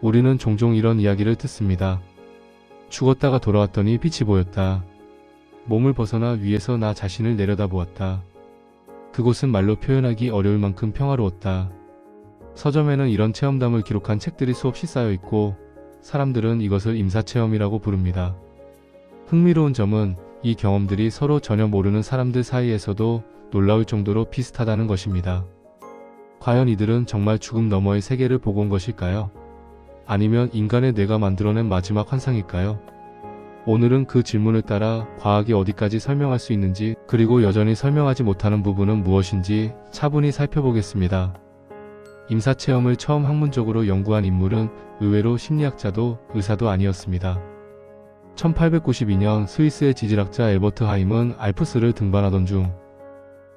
우리는 종종 이런 이야기를 듣습니다. 죽었다가 돌아왔더니 빛이 보였다. 몸을 벗어나 위에서 나 자신을 내려다보았다. 그곳은 말로 표현하기 어려울 만큼 평화로웠다. 서점에는 이런 체험담을 기록한 책들이 수없이 쌓여있고 사람들은 이것을 임사체험이라고 부릅니다. 흥미로운 점은 이 경험들이 서로 전혀 모르는 사람들 사이에서도 놀라울 정도로 비슷하다는 것입니다. 과연 이들은 정말 죽음 너머의 세계를 보고 온 것일까요? 아니면 인간의 뇌가 만들어낸 마지막 환상일까요? 오늘은 그 질문을 따라 과학이 어디까지 설명할 수 있는지, 그리고 여전히 설명하지 못하는 부분은 무엇인지 차분히 살펴보겠습니다. 임사체험을 처음 학문적으로 연구한 인물은 의외로 심리학자도 의사도 아니었습니다. 1892년 스위스의 지질학자 엘버트 하임은 알프스를 등반하던 중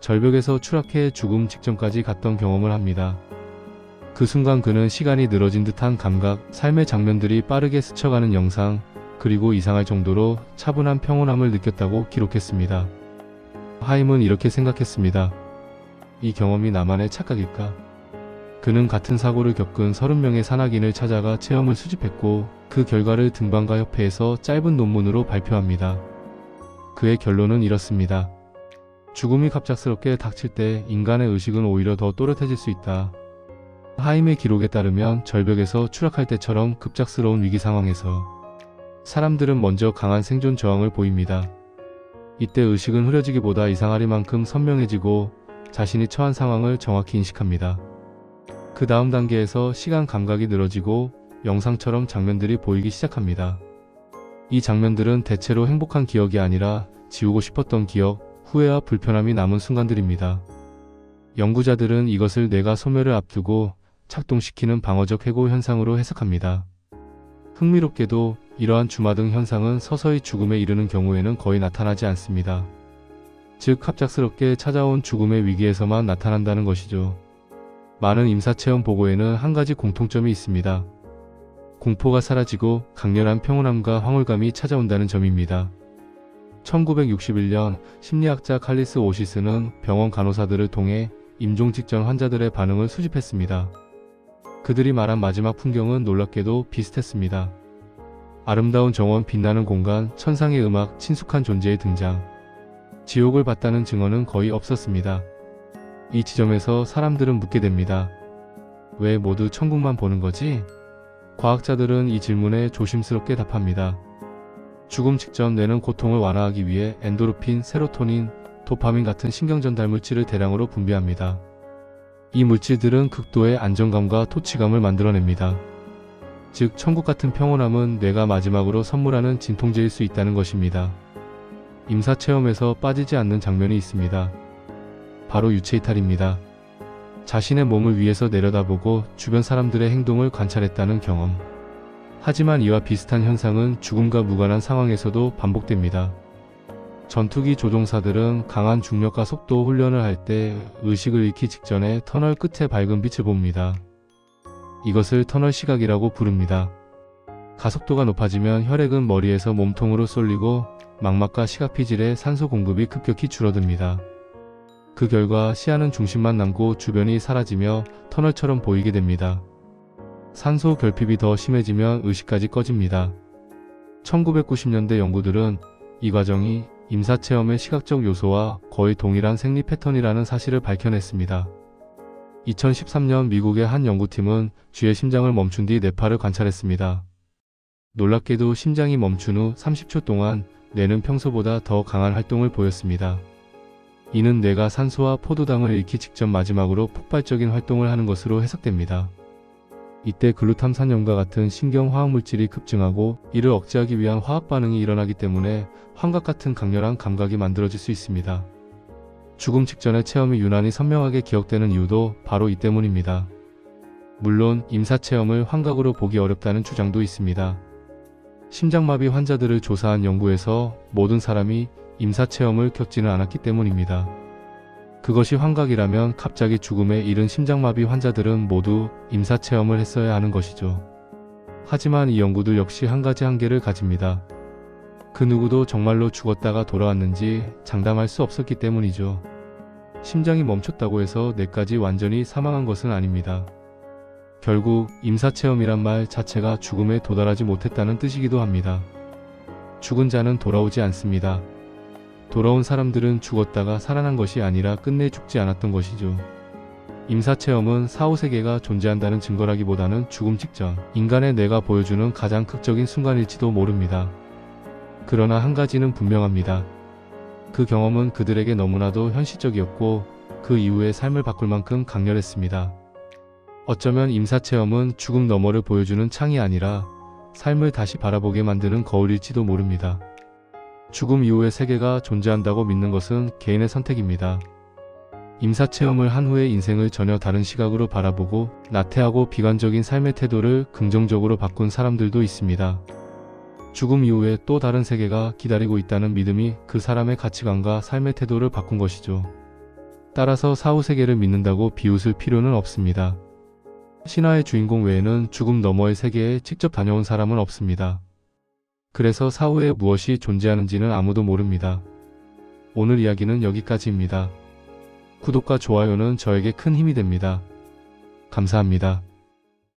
절벽에서 추락해 죽음 직전까지 갔던 경험을 합니다. 그 순간 그는 시간이 늘어진 듯한 감각, 삶의 장면들이 빠르게 스쳐가는 영상, 그리고 이상할 정도로 차분한 평온함을 느꼈다고 기록했습니다. 하임은 이렇게 생각했습니다. 이 경험이 나만의 착각일까? 그는 같은 사고를 겪은 30명의 산악인을 찾아가 체험을 수집했고 그 결과를 등반가 협회에서 짧은 논문으로 발표합니다. 그의 결론은 이렇습니다. 죽음이 갑작스럽게 닥칠 때 인간의 의식은 오히려 더 또렷해질 수 있다. 하임의 기록에 따르면 절벽에서 추락할 때처럼 급작스러운 위기 상황에서 사람들은 먼저 강한 생존 저항을 보입니다. 이때 의식은 흐려지기보다 이상하리만큼 선명해지고 자신이 처한 상황을 정확히 인식합니다. 그 다음 단계에서 시간 감각이 늘어지고 영상처럼 장면들이 보이기 시작합니다. 이 장면들은 대체로 행복한 기억이 아니라 지우고 싶었던 기억, 후회와 불편함이 남은 순간들입니다. 연구자들은 이것을 뇌가 소멸을 앞두고 작동시키는 방어적 해고 현상으로 해석합니다. 흥미롭게도 이러한 주마등 현상은 서서히 죽음에 이르는 경우에는 거의 나타나지 않습니다. 즉 갑작스럽게 찾아온 죽음의 위기에서만 나타난다는 것이죠. 많은 임사체험 보고에는 한 가지 공통점이 있습니다. 공포가 사라지고 강렬한 평온함과 황홀감이 찾아온다는 점입니다. 1961년 심리학자 칼리스 오시스는 병원 간호사들을 통해 임종 직전 환자들의 반응을 수집했습니다. 그들이 말한 마지막 풍경은 놀랍게도 비슷했습니다. 아름다운 정원, 빛나는 공간, 천상의 음악, 친숙한 존재의 등장. 지옥을 봤다는 증언은 거의 없었습니다. 이 지점에서 사람들은 묻게 됩니다. 왜 모두 천국만 보는 거지? 과학자들은 이 질문에 조심스럽게 답합니다. 죽음 직전 뇌는 고통을 완화하기 위해 엔도르핀, 세로토닌, 도파민 같은 신경전달 물질을 대량으로 분비합니다. 이 물질들은 극도의 안정감과 토치감을 만들어냅니다. 즉 천국 같은 평온함은 뇌가 마지막으로 선물하는 진통제일 수 있다는 것입니다. 임사체험에서 빠지지 않는 장면이 있습니다. 바로 유체이탈입니다. 자신의 몸을 위에서 내려다보고 주변 사람들의 행동을 관찰했다는 경험. 하지만 이와 비슷한 현상은 죽음과 무관한 상황에서도 반복됩니다. 전투기 조종사들은 강한 중력과 속도 훈련을 할 때 의식을 잃기 직전에 터널 끝에 밝은 빛을 봅니다. 이것을 터널 시각이라고 부릅니다. 가속도가 높아지면 혈액은 머리에서 몸통으로 쏠리고 망막과 시각피질의 산소 공급이 급격히 줄어듭니다. 그 결과 시야는 중심만 남고 주변이 사라지며 터널처럼 보이게 됩니다. 산소 결핍이 더 심해지면 의식까지 꺼집니다. 1990년대 연구들은 이 과정이 임사체험의 시각적 요소와 거의 동일한 생리 패턴이라는 사실을 밝혀냈습니다. 2013년 미국의 한 연구팀은 쥐의 심장을 멈춘 뒤 뇌파를 관찰했습니다. 놀랍게도 심장이 멈춘 후 30초 동안 뇌는 평소보다 더 강한 활동을 보였습니다. 이는 뇌가 산소와 포도당을 잃기 직전 마지막으로 폭발적인 활동을 하는 것으로 해석됩니다. 이때 글루탐산염과 같은 신경화학물질이 급증하고 이를 억제하기 위한 화학반응이 일어나기 때문에 환각 같은 강렬한 감각이 만들어질 수 있습니다. 죽음 직전의 체험이 유난히 선명하게 기억되는 이유도 바로 이 때문입니다. 물론 임사체험을 환각으로 보기 어렵다는 주장도 있습니다. 심장마비 환자들을 조사한 연구에서 모든 사람이 임사체험을 겪지는 않았기 때문입니다. 그것이 환각이라면 갑자기 죽음에 이른 심장마비 환자들은 모두 임사체험을 했어야 하는 것이죠. 하지만 이 연구들 역시 한 가지 한계를 가집니다. 그 누구도 정말로 죽었다가 돌아왔는지 장담할 수 없었기 때문이죠. 심장이 멈췄다고 해서 뇌까지 완전히 사망한 것은 아닙니다. 결국 임사체험이란 말 자체가 죽음에 도달하지 못했다는 뜻이기도 합니다. 죽은 자는 돌아오지 않습니다. 돌아온 사람들은 죽었다가 살아난 것이 아니라 끝내 죽지 않았던 것이죠. 임사체험은 사후세계가 존재한다는 증거라기보다는 죽음 직전 인간의 뇌가 보여주는 가장 극적인 순간일지도 모릅니다. 그러나 한 가지는 분명합니다. 그 경험은 그들에게 너무나도 현실적이었고 그 이후의 삶을 바꿀 만큼 강렬했습니다. 어쩌면 임사체험은 죽음 너머를 보여주는 창이 아니라 삶을 다시 바라보게 만드는 거울일지도 모릅니다. 죽음 이후의 세계가 존재한다고 믿는 것은 개인의 선택입니다. 임사체험을 한 후에 인생을 전혀 다른 시각으로 바라보고 나태하고 비관적인 삶의 태도를 긍정적으로 바꾼 사람들도 있습니다. 죽음 이후에 또 다른 세계가 기다리고 있다는 믿음이 그 사람의 가치관과 삶의 태도를 바꾼 것이죠. 따라서 사후세계를 믿는다고 비웃을 필요는 없습니다. 신화의 주인공 외에는 죽음 너머의 세계에 직접 다녀온 사람은 없습니다. 그래서 사후에 무엇이 존재하는지는 아무도 모릅니다. 오늘 이야기는 여기까지입니다. 구독과 좋아요는 저에게 큰 힘이 됩니다. 감사합니다.